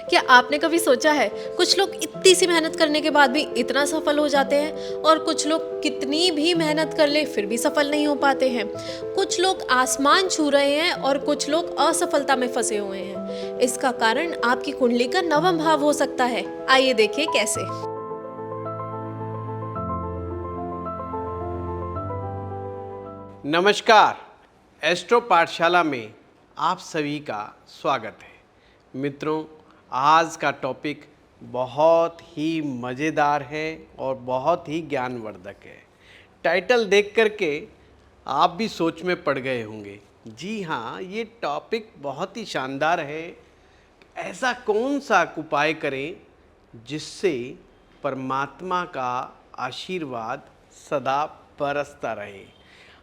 क्या आपने कभी सोचा है कुछ लोग इतनी सी मेहनत करने के बाद भी इतना सफल हो जाते हैं और कुछ लोग कितनी भी मेहनत कर ले फिर भी सफल नहीं हो पाते हैं। कुछ लोग आसमान छू रहे हैं और कुछ लोग असफलता में फंसे हुए हैं। इसका कारण आपकी कुंडली का नवम भाव हो सकता है। आइए देखिए कैसे। नमस्कार। एस्ट्रो पाठशाला में आप सभी का स्वागत है। मित्रों, आज का टॉपिक बहुत ही मज़ेदार है और बहुत ही ज्ञानवर्धक है। टाइटल देख करके आप भी सोच में पड़ गए होंगे। जी हाँ, ये टॉपिक बहुत ही शानदार है। ऐसा कौन सा उपाय करें जिससे परमात्मा का आशीर्वाद सदा बरसता रहे।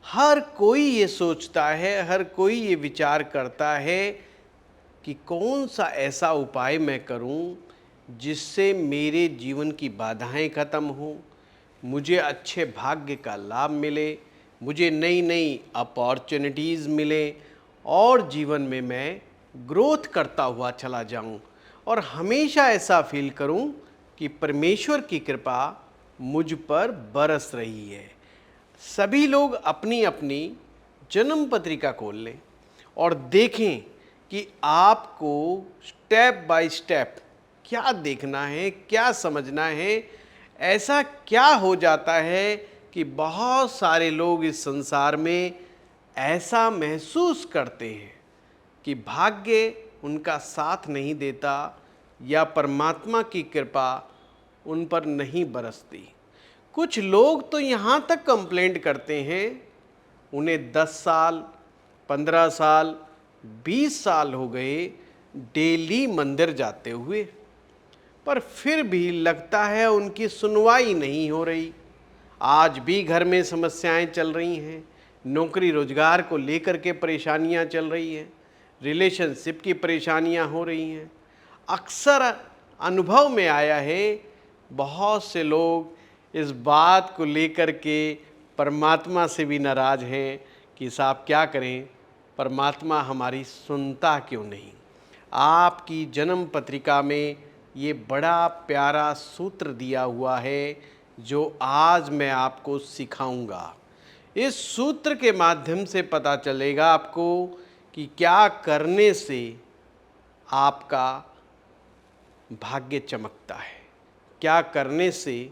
हर कोई ये सोचता है, हर कोई ये विचार करता है कि कौन सा ऐसा उपाय मैं करूं जिससे मेरे जीवन की बाधाएं ख़त्म हों, मुझे अच्छे भाग्य का लाभ मिले, मुझे नई नई अपॉर्चुनिटीज़ मिले और जीवन में मैं ग्रोथ करता हुआ चला जाऊं और हमेशा ऐसा फील करूं कि परमेश्वर की कृपा मुझ पर बरस रही है। सभी लोग अपनी अपनी जन्म पत्रिका खोल लें और देखें कि आपको स्टेप बाय स्टेप क्या देखना है, क्या समझना है। ऐसा क्या हो जाता है कि बहुत सारे लोग इस संसार में ऐसा महसूस करते हैं कि भाग्य उनका साथ नहीं देता या परमात्मा की कृपा उन पर नहीं बरसती। कुछ लोग तो यहाँ तक कंप्लेंट करते हैं, उन्हें 10 साल, 15 साल, 20 साल हो गए डेली मंदिर जाते हुए, पर फिर भी लगता है उनकी सुनवाई नहीं हो रही। आज भी घर में समस्याएं चल रही हैं, नौकरी रोजगार को लेकर के परेशानियां चल रही हैं, रिलेशनशिप की परेशानियां हो रही हैं। अक्सर अनुभव में आया है, बहुत से लोग इस बात को लेकर के परमात्मा से भी नाराज़ हैं कि साहब क्या करें, परमात्मा हमारी सुनता क्यों नहीं। आपकी जन्म पत्रिका में ये बड़ा प्यारा सूत्र दिया हुआ है जो आज मैं आपको सिखाऊंगा। इस सूत्र के माध्यम से पता चलेगा आपको कि क्या करने से आपका भाग्य चमकता है, क्या करने से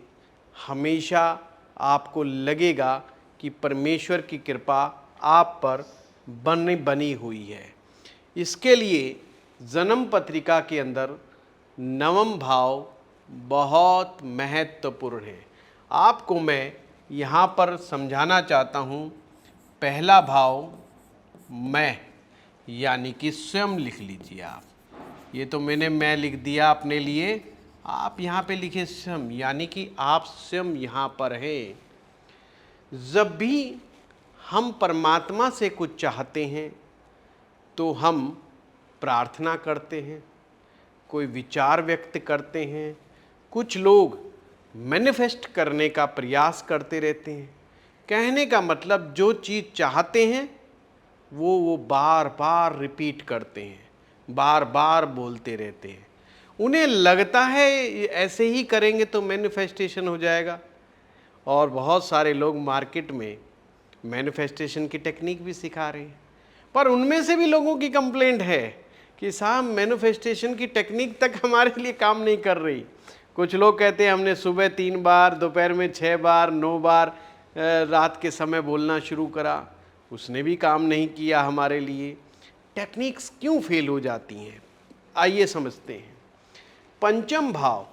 हमेशा आपको लगेगा कि परमेश्वर की कृपा आप पर बनी हुई है। इसके लिए जन्म पत्रिका के अंदर नवम भाव बहुत महत्वपूर्ण है। आपको मैं यहाँ पर समझाना चाहता हूँ। पहला भाव मैं, यानी कि स्वयं लिख लीजिए आप। ये तो मैं लिख दिया अपने लिए, आप यहाँ पे लिखे स्वयं, यानी कि आप स्वयं यहाँ पर हैं। जब भी हम परमात्मा से कुछ चाहते हैं तो हम प्रार्थना करते हैं, कोई विचार व्यक्त करते हैं। कुछ लोग मैनिफेस्ट करने का प्रयास करते रहते हैं। कहने का मतलब जो चीज़ चाहते हैं वो बार बार रिपीट करते हैं, बार बार बोलते रहते हैं। उन्हें लगता है ऐसे ही करेंगे तो मैनिफेस्टेशन हो जाएगा। और बहुत सारे लोग मार्केट में मैनिफेस्टेशन की टेक्निक भी सिखा रहे हैं, पर उनमें से भी लोगों की कंप्लेंट है कि साहब मैनिफेस्टेशन की टेक्निक तक हमारे लिए काम नहीं कर रही। कुछ लोग कहते हैं हमने सुबह 3 बार, दोपहर में 6 बार, 9 बार रात के समय बोलना शुरू करा, उसने भी काम नहीं किया हमारे लिए। टेक्निक्स क्यों फेल हो जाती हैं, आइए समझते हैं। पंचम भाव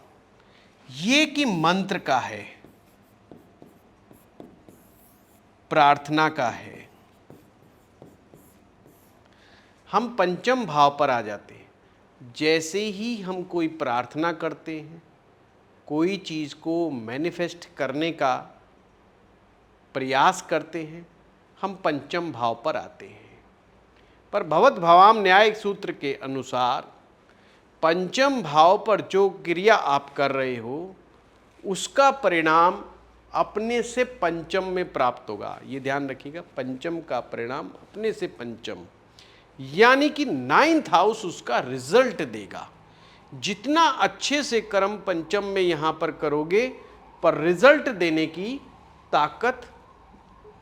ये कि मंत्र का है, प्रार्थना का है। हम पंचम भाव पर आ जाते हैं। जैसे ही हम कोई प्रार्थना करते हैं, कोई चीज़ को मैनिफेस्ट करने का प्रयास करते हैं, हम पंचम भाव पर आते हैं। पर भवत भवाम न्याय सूत्र के अनुसार पंचम भाव पर जो क्रिया आप कर रहे हो उसका परिणाम अपने से पंचम में प्राप्त होगा। ये ध्यान रखिएगा, पंचम का परिणाम अपने से पंचम, यानी कि 9th हाउस उसका रिजल्ट देगा। जितना अच्छे से कर्म पंचम में यहाँ पर करोगे, पर रिजल्ट देने की ताकत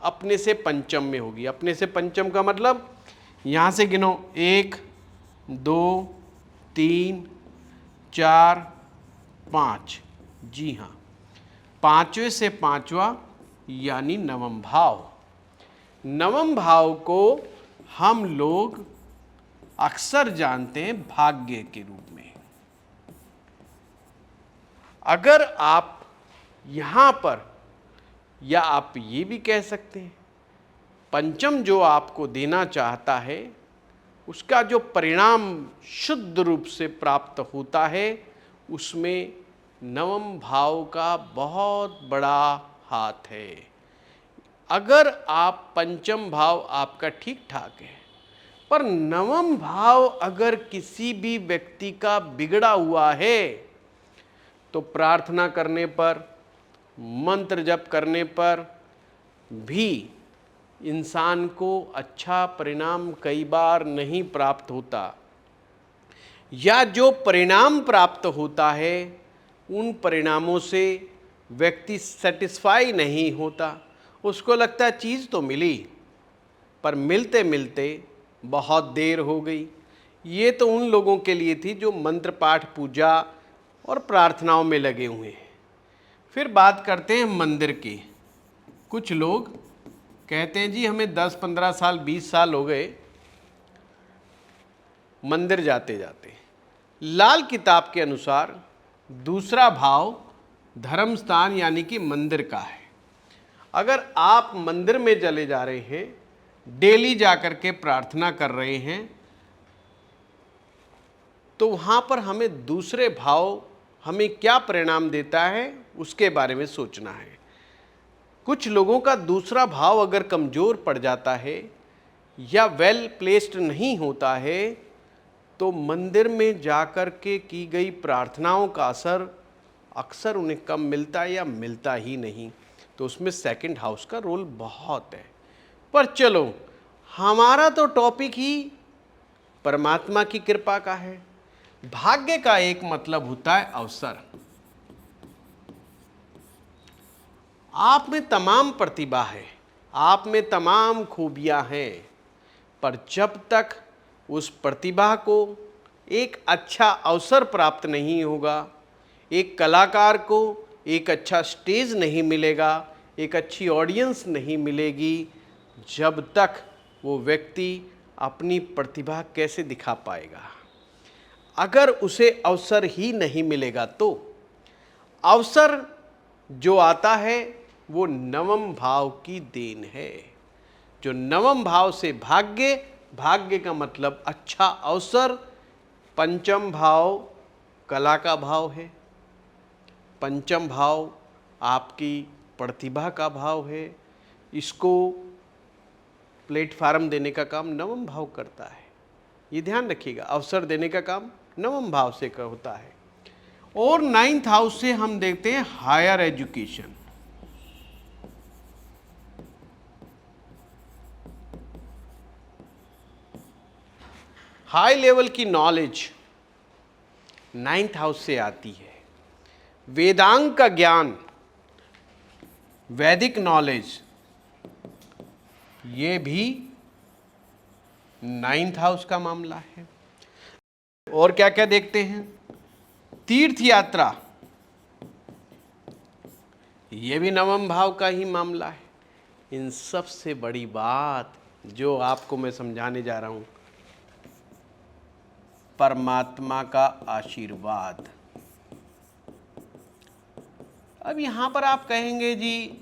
अपने से पंचम में होगी। अपने से पंचम का मतलब यहाँ से गिनो 1 2 3 4 5। जी हाँ, पांचवें से पांचवा यानी नवम भाव। नवम भाव को हम लोग अक्सर जानते हैं भाग्य के रूप में। अगर आप यहाँ पर, या आप ये भी कह सकते हैं, पंचम जो आपको देना चाहता है उसका जो परिणाम शुद्ध रूप से प्राप्त होता है, उसमें नवम भाव का बहुत बड़ा हाथ है। अगर आप पंचम भाव आपका ठीक ठाक है, पर नवम भाव अगर किसी भी व्यक्ति का बिगड़ा हुआ है, तो प्रार्थना करने पर, मंत्र जप करने पर भी इंसान को अच्छा परिणाम कई बार नहीं प्राप्त होता, या जो परिणाम प्राप्त होता है उन परिणामों से व्यक्ति सेटिस्फाई नहीं होता। उसको लगता है चीज़ तो मिली, पर मिलते मिलते बहुत देर हो गई। ये तो उन लोगों के लिए थी जो मंत्र पाठ पूजा और प्रार्थनाओं में लगे हुए हैं। फिर बात करते हैं मंदिर की। कुछ लोग कहते हैं जी हमें 10-15 साल 20 साल हो गए मंदिर जाते जाते। लाल किताब के अनुसार दूसरा भाव धर्म स्थान यानी कि मंदिर का है। अगर आप मंदिर में चले जा रहे हैं, डेली जाकर के प्रार्थना कर रहे हैं, तो वहाँ पर हमें दूसरे भाव हमें क्या परिणाम देता है उसके बारे में सोचना है। कुछ लोगों का दूसरा भाव अगर कमज़ोर पड़ जाता है या वेल प्लेस्ड नहीं होता है, तो मंदिर में जाकर के की गई प्रार्थनाओं का असर अक्सर उन्हें कम मिलता है या मिलता ही नहीं। तो उसमें सेकंड हाउस का रोल बहुत है। पर चलो, हमारा तो टॉपिक ही परमात्मा की कृपा का है। भाग्य का एक मतलब होता है अवसर। आप में तमाम प्रतिभा है, आप में तमाम खूबियां हैं, पर जब तक उस प्रतिभा को एक अच्छा अवसर प्राप्त नहीं होगा, एक कलाकार को एक अच्छा स्टेज नहीं मिलेगा, एक अच्छी ऑडियंस नहीं मिलेगी, जब तक वो व्यक्ति अपनी प्रतिभा कैसे दिखा पाएगा। अगर उसे अवसर ही नहीं मिलेगा, तो अवसर जो आता है वो नवम भाव की देन है। जो नवम भाव से भाग्य, भाग्य का मतलब अच्छा अवसर। पंचम भाव कला का भाव है, पंचम भाव आपकी प्रतिभा का भाव है। इसको प्लेटफार्म देने का काम नवम भाव करता है। ये ध्यान रखिएगा, अवसर देने का काम नवम भाव से होता है। और 9th हाउस से हम देखते हैं हायर एजुकेशन। हाई लेवल की नॉलेज 9th हाउस से आती है। वेदांग का ज्ञान, वैदिक नॉलेज, ये भी 9th हाउस का मामला है। और क्या क्या देखते हैं? तीर्थ यात्रा, ये भी नवम भाव का ही मामला है। इन सब से बड़ी बात जो आपको मैं समझाने जा रहा हूं, परमात्मा का आशीर्वाद। अब यहां पर आप कहेंगे जी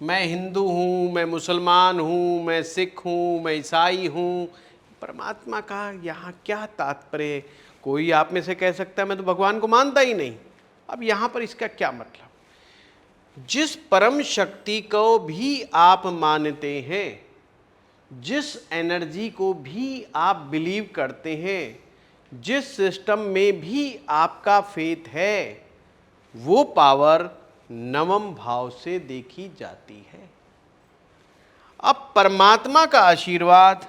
मैं हिंदू हूं, मैं मुसलमान हूं, मैं सिख हूं, मैं ईसाई हूं, परमात्मा का यहाँ क्या तात्पर्य? कोई आप में से कह सकता है मैं तो भगवान को मानता ही नहीं। अब यहाँ पर इसका क्या मतलब? जिस परम शक्ति को भी आप मानते हैं, जिस एनर्जी को भी आप बिलीव करते हैं, जिस सिस्टम में भी आपका फेथ है, वो पावर नवम भाव से देखी जाती है। अब परमात्मा का आशीर्वाद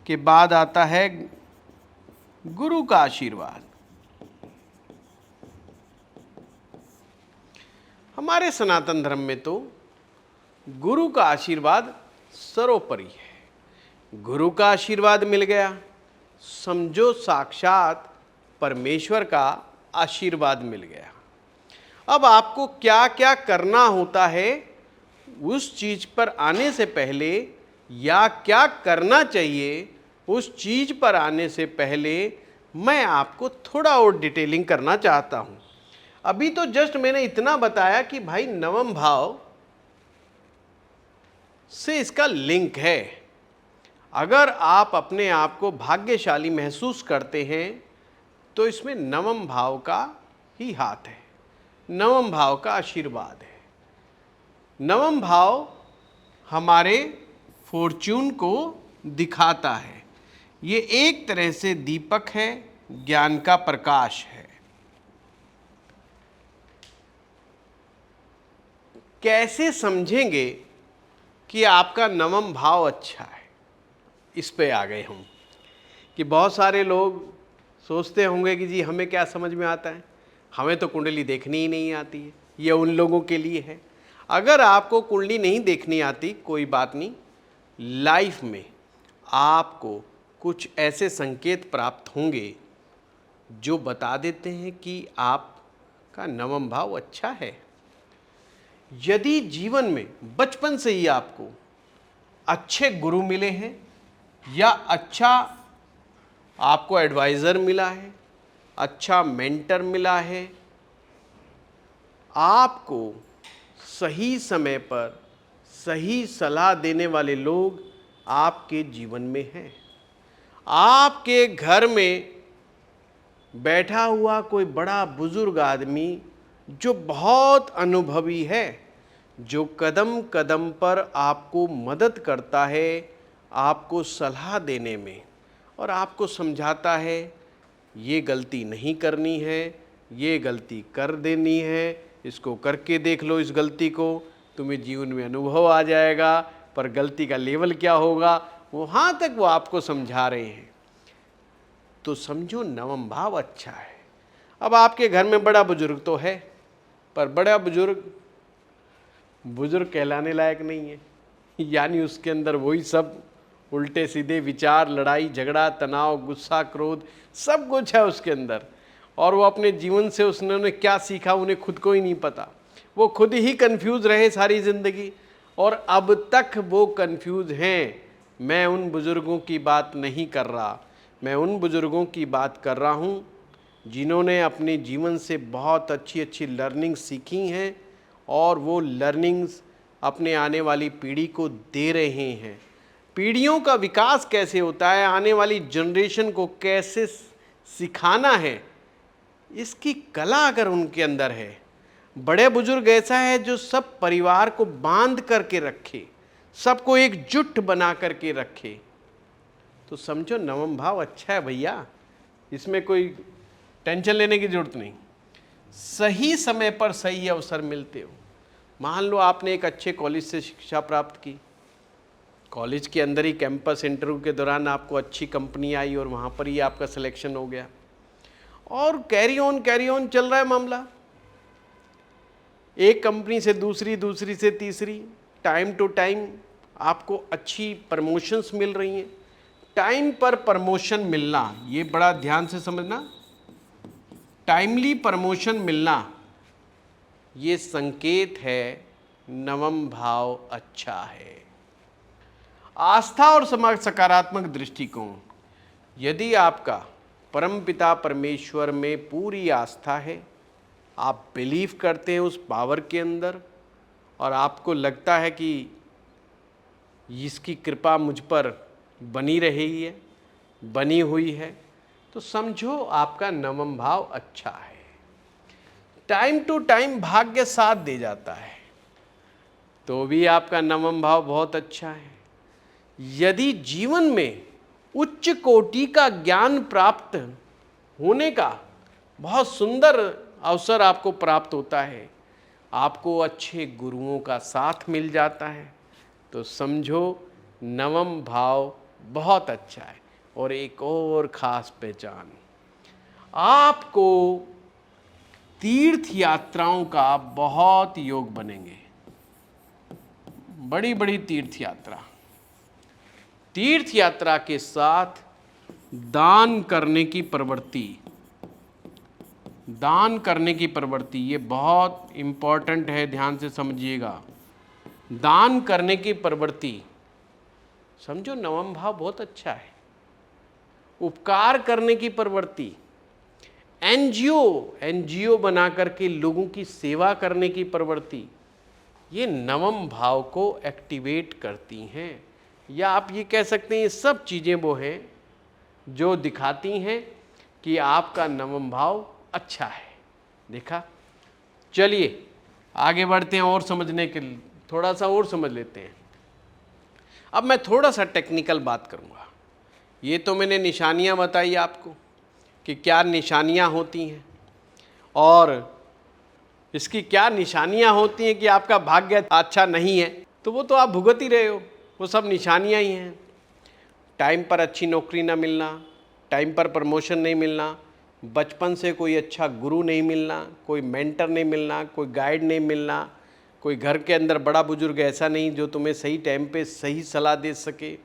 के बाद आता है गुरु का आशीर्वाद। हमारे सनातन धर्म में तो गुरु का आशीर्वाद सर्वोपरि है। गुरु का आशीर्वाद मिल गया, समझो साक्षात परमेश्वर का आशीर्वाद मिल गया। अब आपको क्या क्या करना होता है उस चीज पर आने से पहले, या क्या करना चाहिए उस चीज पर आने से पहले, मैं आपको थोड़ा और डिटेलिंग करना चाहता हूं। अभी तो जस्ट मैंने इतना बताया कि भाई नवम भाव से इसका लिंक है। अगर आप अपने आप को भाग्यशाली महसूस करते हैं तो इसमें नवम भाव का ही हाथ है, नवम भाव का आशीर्वाद है। नवम भाव हमारे फॉर्च्यून को दिखाता है। ये एक तरह से दीपक है, ज्ञान का प्रकाश है। कैसे समझेंगे कि आपका नवम भाव अच्छा है, इस पे आ गए हम। कि बहुत सारे लोग सोचते होंगे कि जी हमें क्या समझ में आता है, हमें तो कुंडली देखनी ही नहीं आती है। ये उन लोगों के लिए है। अगर आपको कुंडली नहीं देखनी आती, कोई बात नहीं, लाइफ में आपको कुछ ऐसे संकेत प्राप्त होंगे जो बता देते हैं कि आपका नवम भाव अच्छा है। यदि जीवन में बचपन से ही आपको अच्छे गुरु मिले हैं, या अच्छा आपको एडवाइज़र मिला है, अच्छा मेंटर मिला है, आपको सही समय पर सही सलाह देने वाले लोग आपके जीवन में हैं, आपके घर में बैठा हुआ कोई बड़ा बुजुर्ग आदमी जो बहुत अनुभवी है, जो कदम कदम पर आपको मदद करता है, आपको सलाह देने में, और आपको समझाता है ये गलती नहीं करनी है, ये गलती कर देनी है, इसको करके देख लो, इस गलती को, तुम्हें जीवन में अनुभव आ जाएगा, पर गलती का लेवल क्या होगा, वहाँ तक वो आपको समझा रहे हैं। तो समझो नवम भाव अच्छा है। अब आपके घर में बड़ा बुजुर्ग तो है, पर बड़ा बुजुर्ग कहलाने लायक नहीं है। यानी उसके अंदर वही सब उल्टे सीधे विचार, लड़ाई झगड़ा, तनाव, गुस्सा, क्रोध, सब कुछ है उसके अंदर। और वो अपने जीवन से उसने क्या सीखा उन्हें खुद को ही नहीं पता। वो खुद ही कंफ्यूज रहे सारी ज़िंदगी, और अब तक वो कंफ्यूज हैं। मैं उन बुज़ुर्गों की बात नहीं कर रहा, मैं उन बुज़ुर्गों की बात कर रहा हूँ जिन्होंने अपने जीवन से बहुत अच्छी अच्छी लर्निंग सीखी हैं, और वो लर्निंग्स अपने आने वाली पीढ़ी को दे रहे हैं। पीढ़ियों का विकास कैसे होता है, आने वाली जनरेशन को कैसे सिखाना है, इसकी कला अगर उनके अंदर है। बड़े बुजुर्ग ऐसा है जो सब परिवार को बांध करके रखे, सबको एकजुट बना करके रखे। तो समझो नवम भाव अच्छा है भैया, इसमें कोई टेंशन लेने की जरूरत नहीं। सही समय पर सही अवसर मिलते हो। मान लो आपने एक अच्छे कॉलेज से शिक्षा प्राप्त की, कॉलेज के अंदर ही कैंपस इंटरव्यू के दौरान आपको अच्छी कंपनी आई और वहाँ पर ही आपका सिलेक्शन हो गया, और कैरी ऑन चल रहा है मामला। एक कंपनी से दूसरी, दूसरी से तीसरी, टाइम टू टाइम आपको अच्छी प्रमोशंस मिल रही हैं। टाइम पर प्रमोशन मिलना, ये बड़ा ध्यान से समझना, टाइमली प्रमोशन मिलना, ये संकेत है नवम भाव अच्छा है। आस्था और सकारात्मक दृष्टिकोण, यदि आपका परमपिता परमेश्वर में पूरी आस्था है, आप बिलीव करते हैं उस पावर के अंदर, और आपको लगता है कि इसकी कृपा मुझ पर बनी रही है, बनी हुई है, तो समझो आपका नवम भाव अच्छा है। टाइम टू टाइम भाग्य साथ दे जाता है, तो भी आपका नवम भाव बहुत अच्छा है। यदि जीवन में उच्च कोटि का ज्ञान प्राप्त होने का बहुत सुंदर अवसर आपको प्राप्त होता है, आपको अच्छे गुरुओं का साथ मिल जाता है, तो समझो नवम भाव बहुत अच्छा है। और एक और ख़ास पहचान, आपको तीर्थ यात्राओं का बहुत योग बनेंगे। बड़ी बड़ी तीर्थ यात्रा के साथ दान करने की प्रवृत्ति, ये बहुत इम्पॉर्टेंट है, ध्यान से समझिएगा। दान करने की प्रवृत्ति, समझो नवम भाव बहुत अच्छा है। उपकार करने की प्रवृत्ति, एनजीओ बना करके लोगों की सेवा करने की प्रवृत्ति, ये नवम भाव को एक्टिवेट करती हैं। या आप ये कह सकते हैं ये सब चीज़ें वो हैं जो दिखाती हैं कि आपका नवम भाव अच्छा है। देखा? चलिए आगे बढ़ते हैं और समझने के लिए, थोड़ा सा और समझ लेते हैं। अब मैं थोड़ा सा टेक्निकल बात करूँगा। ये तो मैंने निशानियाँ बताई आपको कि क्या निशानियाँ होती हैं और इसकी क्या निशानियाँ होती हैं कि आपका भाग्य अच्छा नहीं है, तो वो तो आप भुगत ही रहे हो, वो सब निशानियाँ ही हैं। टाइम पर अच्छी नौकरी ना मिलना, टाइम पर प्रमोशन नहीं मिलना, बचपन से कोई अच्छा गुरु नहीं मिलना, कोई मेंटर नहीं मिलना, कोई गाइड नहीं मिलना, कोई घर के अंदर बड़ा बुजुर्ग ऐसा नहीं जो तुम्हें सही टाइम पे सही सलाह दे सके।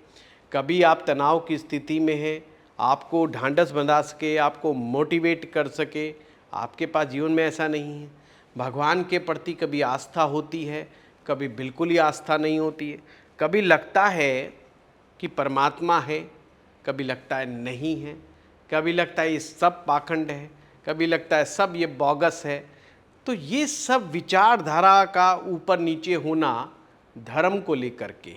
कभी आप तनाव की स्थिति में हैं, आपको ढांढस बंधा सके, आपको मोटिवेट कर सके, आपके पास जीवन में ऐसा नहीं है। भगवान के प्रति कभी आस्था होती है, कभी बिल्कुल ही आस्था नहीं होती है। कभी लगता है कि परमात्मा है, कभी लगता है नहीं है, कभी लगता है ये सब पाखंड है, कभी लगता है सब ये बोगस है। तो ये सब विचारधारा का ऊपर नीचे होना धर्म को लेकर के,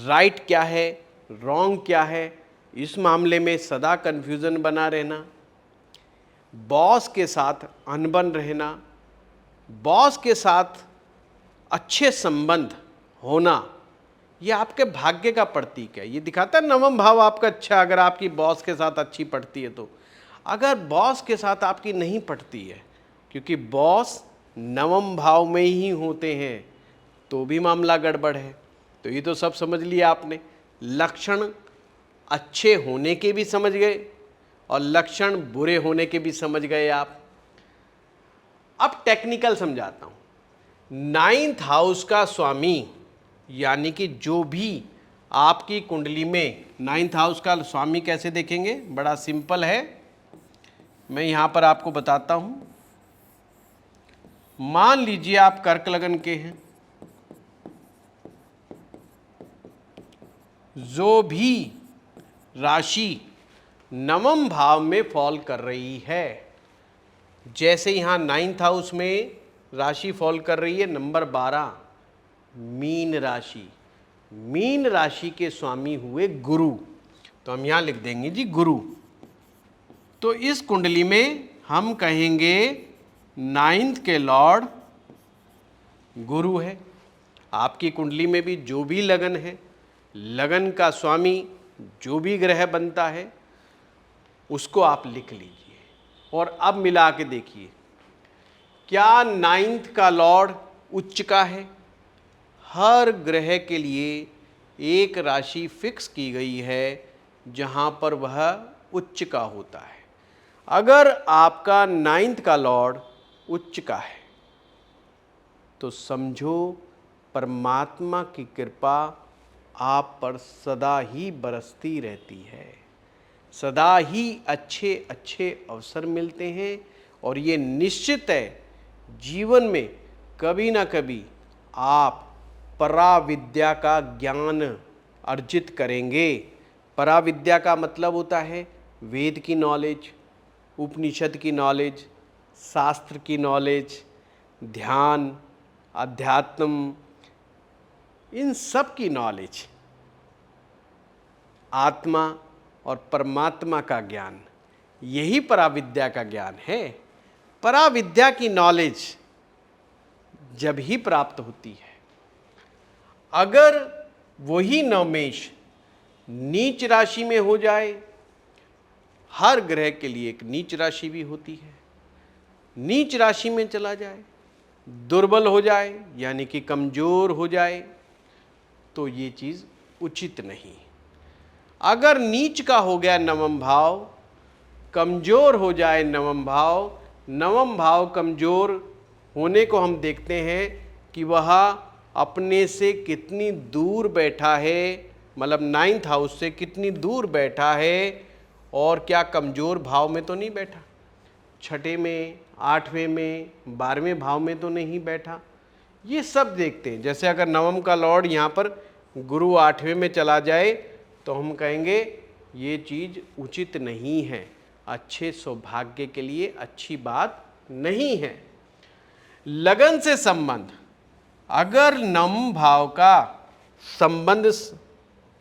राइट क्या है रॉन्ग क्या है, इस मामले में सदा कन्फ्यूज़न बना रहना, बॉस के साथ अनबन रहना, बॉस के साथ अच्छे संबंध होना, ये आपके भाग्य का प्रतीक है। ये दिखाता है नवम भाव आपका अच्छा, अगर आपकी बॉस के साथ अच्छी पड़ती है तो। अगर बॉस के साथ आपकी नहीं पड़ती है, क्योंकि बॉस नवम भाव में ही होते हैं, तो भी मामला गड़बड़ है। तो ये तो सब समझ लिया आपने। लक्षण अच्छे होने के भी समझ गए और लक्षण बुरे होने के भी समझ गए आप। अब टेक्निकल समझाता हूँ। 9th हाउस का स्वामी, यानी कि जो भी आपकी कुंडली में 9th हाउस का स्वामी कैसे देखेंगे, बड़ा सिंपल है, मैं यहाँ पर आपको बताता हूँ। मान लीजिए आप कर्क लगन के हैं, जो भी राशि नवम भाव में फॉल कर रही है, जैसे यहाँ 9th हाउस में राशि फॉल कर रही है नंबर 12 मीन राशि। मीन राशि के स्वामी हुए गुरु, तो हम यहाँ लिख देंगे जी गुरु। तो इस कुंडली में हम कहेंगे 9th के लॉर्ड गुरु है। आपकी कुंडली में भी जो भी लगन है, लगन का स्वामी जो भी ग्रह बनता है उसको आप लिख लीजिए और अब मिला के देखिए, क्या 9th का लॉर्ड उच्च का है। हर ग्रह के लिए एक राशि फिक्स की गई है जहाँ पर वह उच्च का होता है। अगर आपका 9th का लॉर्ड उच्च का है तो समझो परमात्मा की कृपा आप पर सदा ही बरसती रहती है, सदा ही अच्छे अच्छे अवसर मिलते हैं और ये निश्चित है जीवन में कभी ना कभी आप पराविद्या का ज्ञान अर्जित करेंगे। पराविद्या का मतलब होता है वेद की नॉलेज, उपनिषद की नॉलेज, शास्त्र की नॉलेज, ध्यान, अध्यात्म, इन सब की नॉलेज, आत्मा और परमात्मा का ज्ञान, यही पराविद्या का ज्ञान है। पराविद्या की नॉलेज जब ही प्राप्त होती है अगर वही नवमेश नीच राशि में हो जाए। हर ग्रह के लिए एक नीच राशि भी होती है। नीच राशि में चला जाए, दुर्बल हो जाए यानी कि कमज़ोर हो जाए, तो ये चीज़ उचित नहीं। अगर नीच का हो गया नवम भाव, कमज़ोर हो जाए नवम भाव, नवम भाव कमज़ोर होने को हम देखते हैं कि वह अपने से कितनी दूर बैठा है, मतलब नाइन्थ हाउस से कितनी दूर बैठा है, और क्या कमज़ोर भाव में तो नहीं बैठा, छठे में, आठवें में, 12वें भाव में तो नहीं बैठा। ये सब देखते हैं। जैसे अगर नवम का लॉर्ड यहाँ पर गुरु 8वें में चला जाए तो हम कहेंगे ये चीज़ उचित नहीं है, अच्छे सौभाग्य के लिए अच्छी बात नहीं है। लगन से संबंध, अगर नवम भाव का संबंध,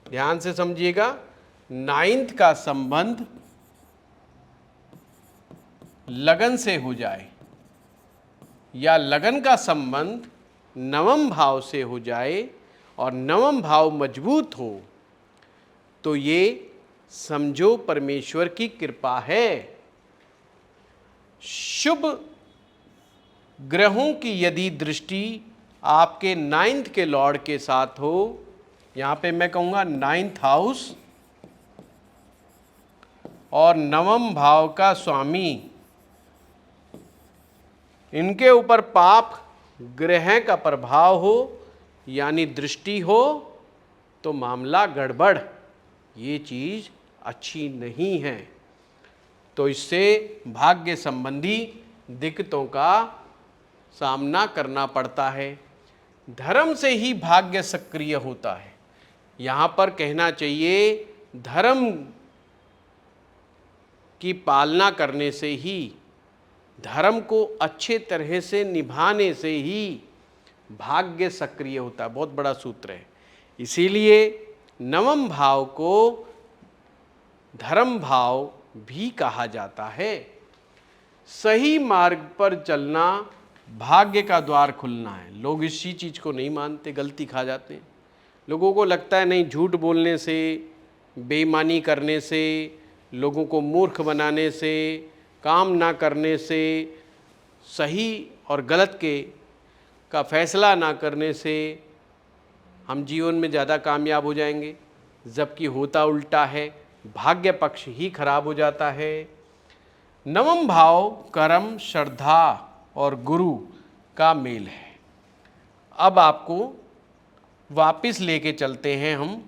ध्यान से समझिएगा, नाइन्थ का संबंध लगन से हो जाए या लगन का संबंध नवम भाव से हो जाए और नवम भाव मजबूत हो, तो ये समझो परमेश्वर की कृपा है। शुभ ग्रहों की यदि दृष्टि आपके नाइन्थ के लॉर्ड के साथ हो, यहाँ पे मैं कहूँगा नाइन्थ हाउस और नवम भाव का स्वामी, इनके ऊपर पाप ग्रह का प्रभाव हो यानी दृष्टि हो, तो मामला गड़बड़, ये चीज़ अच्छी नहीं है। तो इससे भाग्य संबंधी दिक्कतों का सामना करना पड़ता है। धर्म से ही भाग्य सक्रिय होता है। यहाँ पर कहना चाहिए धर्म की पालना करने से ही, धर्म को अच्छे तरह से निभाने से ही भाग्य सक्रिय होता है। बहुत बड़ा सूत्र है। इसीलिए नवम भाव को धर्म भाव भी कहा जाता है। सही मार्ग पर चलना भाग्य का द्वार खुलना है। लोग इसी चीज़ को नहीं मानते, गलती खा जाते हैं। लोगों को लगता है नहीं, झूठ बोलने से, बेईमानी करने से, लोगों को मूर्ख बनाने से, काम ना करने से, सही और गलत का फैसला ना करने से हम जीवन में ज़्यादा कामयाब हो जाएंगे, जबकि होता उल्टा है, भाग्य पक्ष ही खराब हो जाता है। नवम भाव कर्म, श्रद्धा और गुरु का मेल है। अब आपको वापस लेके चलते हैं हम,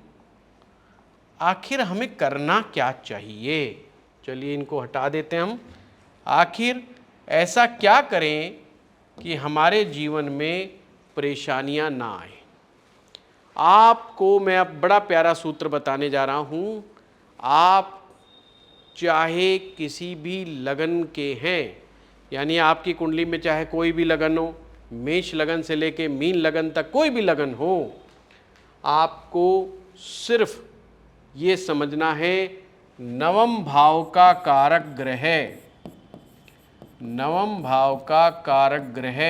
आखिर हमें करना क्या चाहिए। चलिए इनको हटा देते हैं हम। आखिर ऐसा क्या करें कि हमारे जीवन में परेशानियां ना आए। आपको मैं अब बड़ा प्यारा सूत्र बताने जा रहा हूं। आप चाहे किसी भी लगन के हैं, यानी आपकी कुंडली में चाहे कोई भी लगन हो, मेष लगन से लेके मीन लगन तक कोई भी लगन हो, आपको सिर्फ ये समझना है नवम भाव का कारक ग्रह, नवम भाव का कारक ग्रह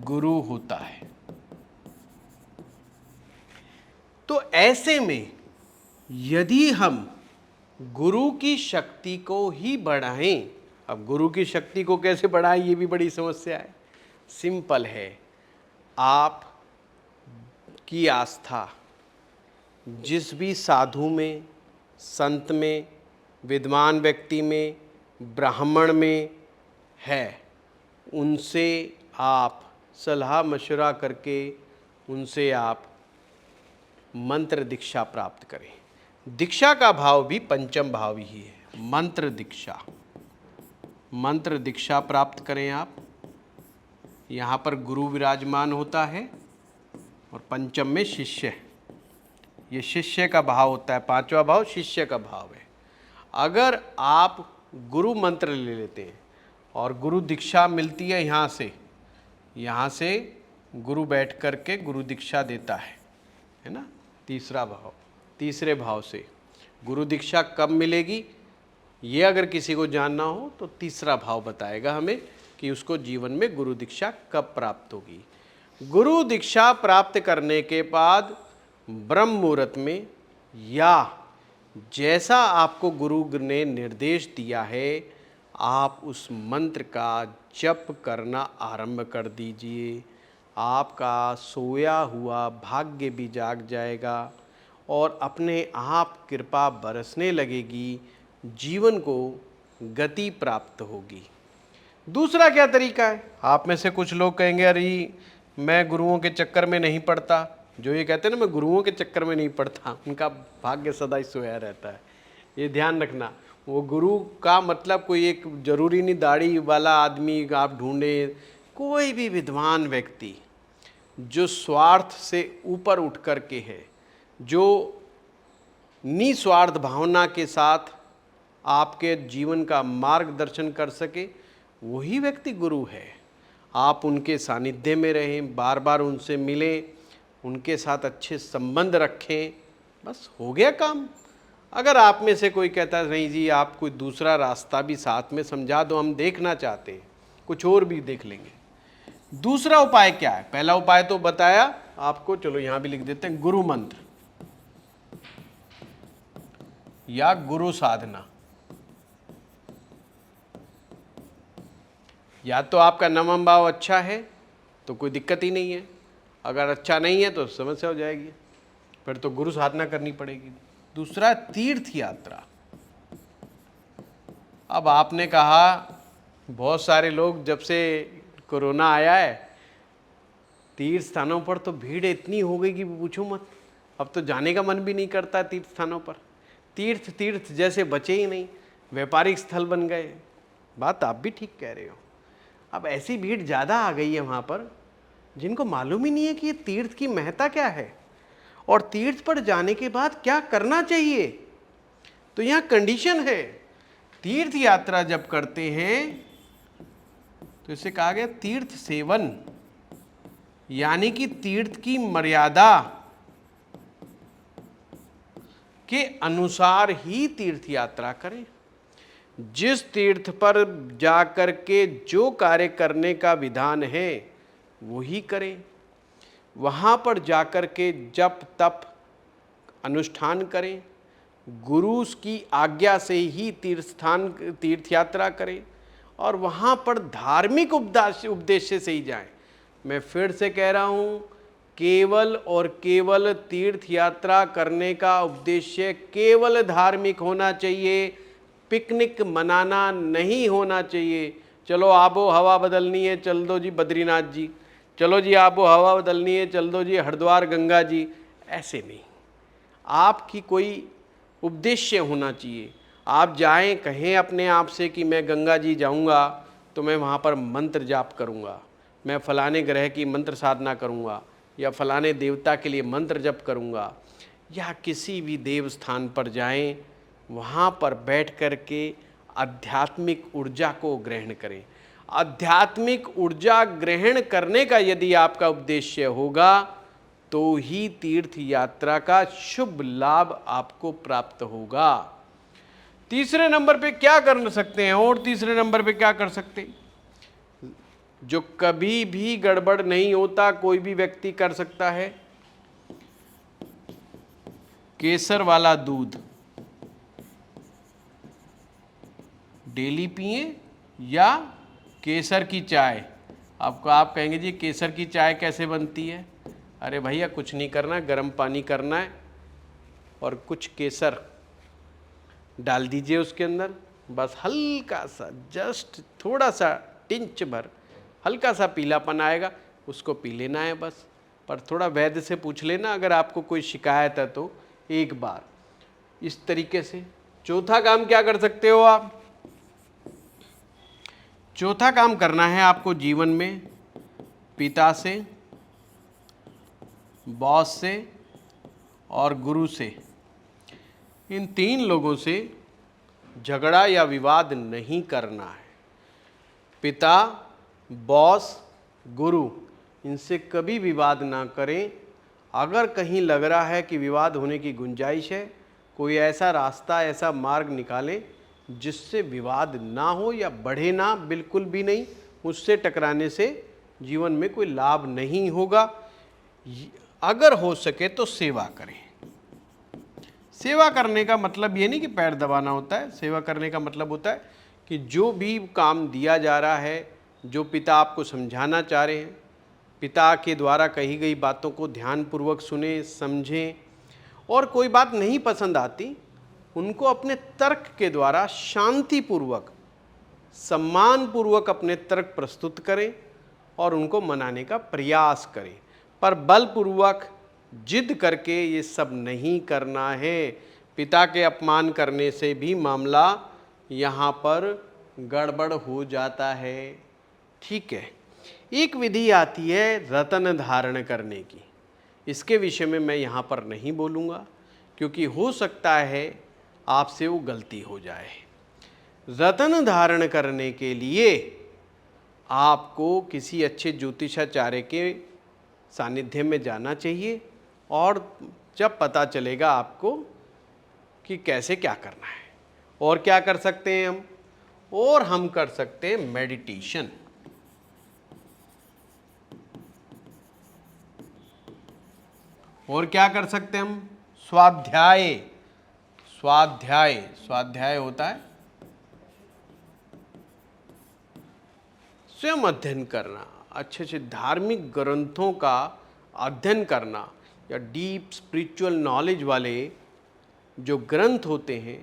गुरु होता है। तो ऐसे में यदि हम गुरु की शक्ति को ही बढ़ाएं, अब गुरु की शक्ति को कैसे बढ़ाएं ये भी बड़ी समस्या है। सिंपल है, आप की आस्था जिस भी साधु में, संत में, विद्वान व्यक्ति में, ब्राह्मण में है, उनसे आप सलाह मशवरा करके उनसे आप मंत्र दीक्षा प्राप्त करें। दीक्षा का भाव भी पंचम भाव ही है, मंत्र दीक्षा। मंत्र दीक्षा प्राप्त करें आप। यहाँ पर गुरु विराजमान होता है और पंचम में शिष्य, ये शिष्य का भाव होता है। पांचवा भाव शिष्य का भाव है। अगर आप गुरु मंत्र ले लेते हैं और गुरु दीक्षा मिलती है, यहाँ से गुरु बैठ कर के गुरु दीक्षा देता है ना। तीसरा भाव, तीसरे भाव से गुरु दीक्षा कब मिलेगी, ये अगर किसी को जानना हो तो तीसरा भाव बताएगा हमें कि उसको जीवन में गुरु दीक्षा कब प्राप्त होगी। गुरु दीक्षा प्राप्त करने के बाद ब्रह्म मुहूर्त में, या जैसा आपको गुरु ने निर्देश दिया है, आप उस मंत्र का जप करना आरंभ कर दीजिए। आपका सोया हुआ भाग्य भी जाग जाएगा और अपने आप कृपा बरसने लगेगी। जीवन को गति प्राप्त होगी। दूसरा क्या तरीका है? आप में से कुछ लोग कहेंगे अरे मैं गुरुओं के चक्कर में नहीं पड़ता। जो ये कहते हैं ना मैं गुरुओं के चक्कर में नहीं पड़ता, उनका भाग्य सदा ही सोया रहता है। ये ध्यान रखना, वो गुरु का मतलब कोई एक जरूरी नहीं दाढ़ी वाला आदमी आप ढूंढे, कोई भी विद्वान व्यक्ति जो स्वार्थ से ऊपर उठ कर के है, जो निस्वार्थ भावना के साथ आपके जीवन का मार्गदर्शन कर सके, वही व्यक्ति गुरु है। आप उनके सानिध्य में रहें, बार बार उनसे मिलें, उनके साथ अच्छे संबंध रखें, बस हो गया काम। अगर आप में से कोई कहता है नहीं जी आप कोई दूसरा रास्ता भी साथ में समझा दो, हम देखना चाहते हैं, कुछ और भी देख लेंगे। दूसरा उपाय क्या है? पहला उपाय तो बताया आपको, चलो यहां भी लिख देते हैं, गुरु मंत्र या गुरु साधना। या तो आपका नवम भाव अच्छा है तो कोई दिक्कत ही नहीं है, अगर अच्छा नहीं है तो समस्या हो जाएगी, फिर तो गुरु साधना करनी पड़ेगी। दूसरा तीर्थ यात्रा। अब आपने कहा बहुत सारे लोग जब से कोरोना आया है तीर्थ स्थानों पर तो भीड़ इतनी हो गई कि पूछो मत, अब तो जाने का मन भी नहीं करता तीर्थ स्थानों पर। तीर्थ जैसे बचे ही नहीं, व्यापारिक स्थल बन गए। बात आप भी ठीक कह रहे हो। अब ऐसी भीड़ ज़्यादा आ गई है वहाँ पर जिनको मालूम ही नहीं है कि ये तीर्थ की महत्ता क्या है और तीर्थ पर जाने के बाद क्या करना चाहिए। तो यहाँ कंडीशन है, तीर्थ यात्रा जब करते हैं तो इसे कहा गया तीर्थ सेवन, यानी कि तीर्थ की मर्यादा के अनुसार ही तीर्थ यात्रा करें। जिस तीर्थ पर जाकर के जो कार्य करने का विधान है वही करें। वहाँ पर जाकर के जप तप अनुष्ठान करें, गुरु की आज्ञा से ही तीर्थ यात्रा करें और वहाँ पर धार्मिक उद्देश्य से ही जाएं। मैं फिर से कह रहा हूँ, केवल और केवल तीर्थ यात्रा करने का उद्देश्य केवल धार्मिक होना चाहिए, पिकनिक मनाना नहीं होना चाहिए। चलो आबो हवा बदलनी है, चल दो जी बद्रीनाथ जी, चलो जी आबो हवा बदलनी है, चल दो जी हरिद्वार गंगा जी, ऐसे नहीं। आपकी कोई उद्देश्य होना चाहिए। आप जाएं, कहें अपने आप से कि मैं गंगा जी जाऊंगा तो मैं वहाँ पर मंत्र जाप करूंगा, मैं फलाने ग्रह की मंत्र साधना करूंगा या फलाने देवता के लिए मंत्र जप करूंगा, या किसी भी देव स्थान पर जाएं, वहाँ पर बैठ कर के आध्यात्मिक ऊर्जा को ग्रहण करें। आध्यात्मिक ऊर्जा ग्रहण करने का यदि आपका उद्देश्य होगा तो ही तीर्थ यात्रा का शुभ लाभ आपको प्राप्त होगा। तीसरे नंबर पे क्या कर सकते हैं, और तीसरे नंबर पे क्या कर सकते हैं जो कभी भी गड़बड़ नहीं होता, कोई भी व्यक्ति कर सकता है, केसर वाला दूध डेली पिए या केसर की चाय। आप कहेंगे जी केसर की चाय कैसे बनती है? अरे भैया कुछ नहीं करना है, गर्म पानी करना है और कुछ केसर डाल दीजिए उसके अंदर, बस हल्का सा, जस्ट थोड़ा सा टिंच भर, हल्का सा पीलापन आएगा, उसको पी लेना है बस। पर थोड़ा वैद्य से पूछ लेना अगर आपको कोई शिकायत है तो एक बार। इस तरीके से चौथा काम क्या कर सकते हो आप? चौथा काम करना है आपको जीवन में पिता से, बॉस से और गुरु से, इन तीन लोगों से झगड़ा या विवाद नहीं करना है। पिता, बॉस, गुरु, इनसे कभी विवाद ना करें। अगर कहीं लग रहा है कि विवाद होने की गुंजाइश है, कोई ऐसा रास्ता, ऐसा मार्ग निकालें जिससे विवाद ना हो या बढ़े ना, बिल्कुल भी नहीं। उससे टकराने से जीवन में कोई लाभ नहीं होगा। अगर हो सके तो सेवा करें। सेवा करने का मतलब ये नहीं कि पैर दबाना होता है। सेवा करने का मतलब होता है कि जो भी काम दिया जा रहा है, जो पिता आपको समझाना चाह रहे हैं, पिता के द्वारा कही गई बातों को ध्यानपूर्वक सुने, समझें, और कोई बात नहीं पसंद आती उनको अपने तर्क के द्वारा शांतिपूर्वक, सम्मानपूर्वक अपने तर्क प्रस्तुत करें और उनको मनाने का प्रयास करें। पर बलपूर्वक जिद करके ये सब नहीं करना है। पिता के अपमान करने से भी मामला यहाँ पर गड़बड़ हो जाता है। ठीक है, एक विधि आती है रत्न धारण करने की। इसके विषय में मैं यहाँ पर नहीं बोलूँगा क्योंकि हो सकता है आपसे वो गलती हो जाए। रत्न धारण करने के लिए आपको किसी अच्छे ज्योतिषाचार्य के सानिध्य में जाना चाहिए और जब पता चलेगा आपको कि कैसे क्या करना है। और क्या कर सकते हैं हम कर सकते हैं मेडिटेशन। और क्या कर सकते हैं हम? स्वाध्याय। स्वाध्याय होता है स्वयं अध्ययन करना, अच्छे अच्छे धार्मिक ग्रंथों का अध्ययन करना या डीप स्पिरिचुअल नॉलेज वाले जो ग्रंथ होते हैं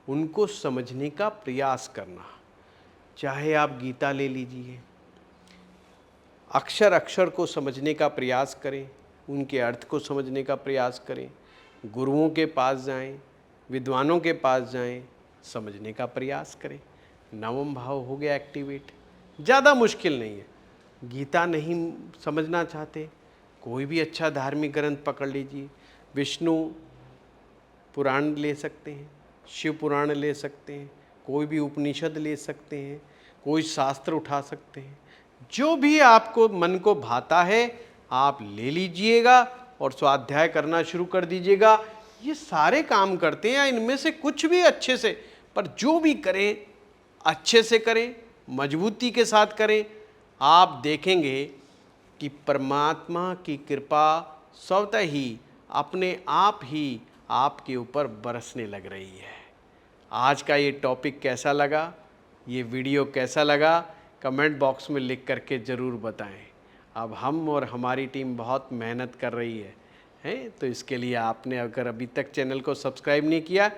उनको समझने का प्रयास करना। चाहे आप गीता ले लीजिए, अक्षर अक्षर को समझने का प्रयास करें, उनके अर्थ को समझने का प्रयास करें, गुरुओं के पास जाएं, विद्वानों के पास जाएं, समझने का प्रयास करें। नवम भाव हो गया एक्टिवेट। ज़्यादा मुश्किल नहीं है। गीता नहीं समझना चाहते, कोई भी अच्छा धार्मिक ग्रंथ पकड़ लीजिए। विष्णु पुराण ले सकते हैं, शिव पुराण ले सकते हैं, कोई भी उपनिषद ले सकते हैं, कोई शास्त्र उठा सकते हैं। जो भी आपको मन को भाता है आप ले लीजिएगा और स्वाध्याय करना शुरू कर दीजिएगा। ये सारे काम करते हैं, इनमें से कुछ भी अच्छे से, पर जो भी करें अच्छे से करें, मजबूती के साथ करें। आप देखेंगे कि परमात्मा की कृपा स्वतः ही अपने आप ही आपके ऊपर बरसने लग रही है। आज का ये टॉपिक कैसा लगा, ये वीडियो कैसा लगा, कमेंट बॉक्स में लिख करके ज़रूर बताएं। अब हम और हमारी टीम बहुत मेहनत कर रही है तो इसके लिए आपने अगर अभी तक चैनल को सब्सक्राइब नहीं किया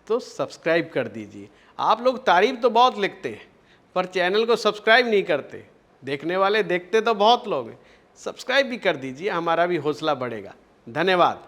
तो सब्सक्राइब कर दीजिए। आप लोग तारीफ़ तो बहुत लिखते हैं पर चैनल को सब्सक्राइब नहीं करते। देखने वाले देखते तो बहुत लोग हैं, सब्सक्राइब भी कर दीजिए, हमारा भी हौसला बढ़ेगा। धन्यवाद।